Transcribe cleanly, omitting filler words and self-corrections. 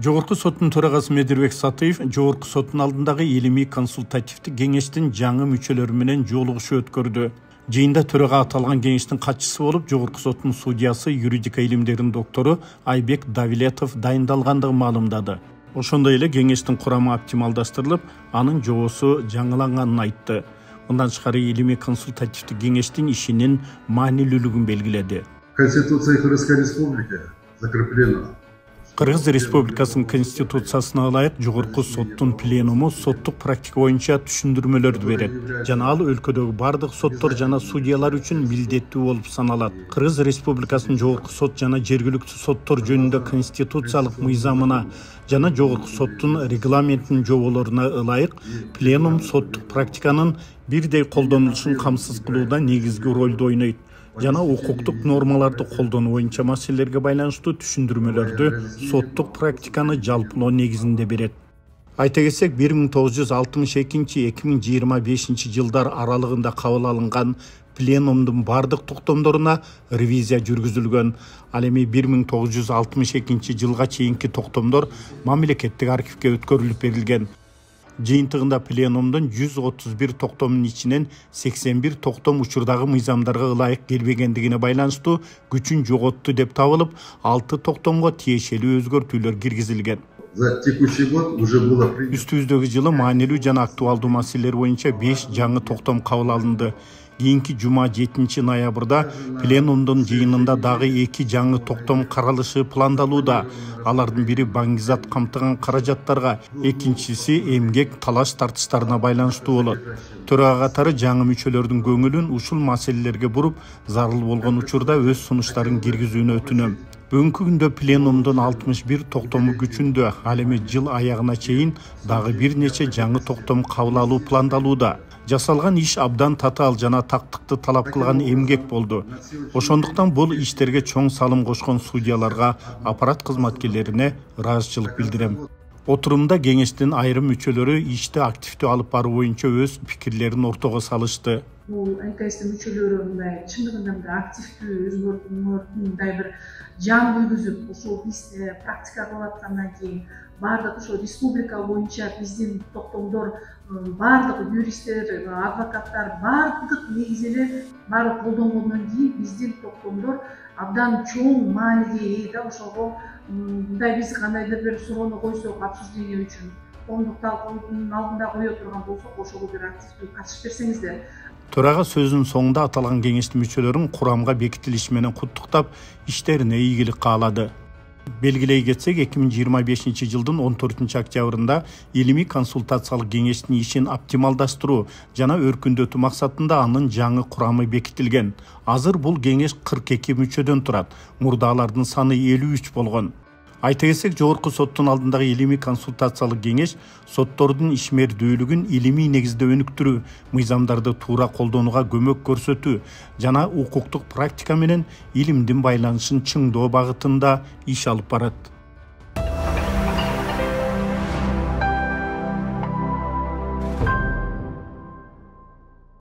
Жогорку соттун төрагасы Медирбек Сатыев Жогорку соттун алдындагы илимий консультативдик кеңештин жаңы мүчөлөрү менен жолугушуу өткөрдү. Жыйында төрага аталган кеңештин катчысы болуп Жогорку соттун судьясы, юридика илимдеринин доктору Айбек Давилетов дайындалгандыгын маалымдады. Ошондой эле кеңештин курамы оптималдаштырылып, анын жобосу жаңыланганын айтты. Мындан тышкары илимий консультативдик кеңештин ишинин маанилүүлүгүн белгиледи. Конституция Кыргызской Республики закреплена. Кыргыз Республикасынын конституциясына ылайык Жогорку соттун пленуму соттук практика боюнча түшүндүрмөлөрдү берет. Жана ал өлкөдөгү бардык соттор жана судьялар үчүн милдеттүү болуп саналат. Кыргыз Республикасынын Жогорку сот жана жергиликтүү соттор жөнүндө конституциялык мыйзамына жана Жогорку соттун регламентинин жоболоруна ылайык пленум соттук практиканын бирдей колдонулушун камсыз кылууда негизги ролду ойнойт. Жана укуктук нормаларды колдонуу боюнча маселелерге байланыштуу түшүндүрмөлөрдү соттук практиканы жалпылоо негизинде берет. Айта кетсек, 1962-2025 жылдар аралыгында кабыл алынган пленумдун бардык токтомдоруна ревизия жүргүзүлгөн. Ал эми 1962 жылга чейинки токтомдор мамлекеттик архивге өткөрүлүп берилген. Жыйынтыгында пленумдун 131 токтомунун ичинен 81 токтом учурдагы мыйзамдарга ылайык келбегендигине байланыштуу күчүн жоготту деп табылып, 6 токтомго тиешелүү өзгөртүүлөр киргизилген. За текущий год уже было принято. Үстүбүздөгү жылы маанилүү жана актуалдуу маселелер боюнча 5 жаңы токтом кабыл алынды. Кийинки жума 7 ноябрда пленумдун жыйынында дагы 2 жаңы токтом каралышы пландалууда. Алардын бири баңгизат камтыган каражаттарга, экинчиси эмгек талаш тартыштарына байланыштуу болот. Төрага катары жаңы мүчөлөрдүн көңүлүн ушул маселелерге буруп, зарыл болгон учурда өз сунуштарын киргизүүнү өтүнөм. Бүгүнкү күндө пленумдун 61 токтому күчүндө, ал эми жыл аягына чейин дагы бир нече жаңы токтом кабыл алуу пландалууда. Жасалган иш абдан татаал жана тактыкты талап кылган эмгек болду. Ошондуктан бул иштерге чоң салым кошкон судьяларга, аппарат кызматкерлерине ыраазычылык билдирем. Отурумда кеңештин айрым мүчөлөрү ишти активдүү алып баруу боюнча өз пикирлерин ортого салышты. Бул НКСтин мүчөлөрү мындай чындыгында мындай активдүү өзгөртүүнү бир жаңы жүргүзүп, ошол биз практика кылып аткандан кийин бардык ошо республика боюнча биздин токтомдор бардык юристтер, адвокаттар бардык негизи эле баары колдонгондон кийин биздин токтомдор абдан чоң мааниге ээ да. Ошого мындай биз кандайдыр бир суроону койсок обсуждение үчүн коомдук талкуунун алдында кое турган болсок, ошого бир активдүү катышып берсеңиздер. Төрага сөзүнүн соңунда аталган кеңештин мүчөлөрүн курамга бекитилиши менен куттуктап, иштерине ийгилик каалады. Белгилей кетсек, 2025 жылдын 14 октябрында илимий консультациялык кеңештин ишин оптималдаштыруу жана өркүндөтүү максатында анын жаңы курамы бекитилген. Азыр бул кеңеш 42 мүчөдөн турат. Мурда алардын саны 53 болгон. Айта кетсек, Жогорку соттун алдындагы илимий консультациялык кеңеш соттордун ишмердүүлүгүн илимий негизде өнүктүрүү, мыйзамдарды туура колдонууга көмөк көрсөтүү жана укуктук практика менен илимдин байланышын чыңдоо багытында иш алып барат.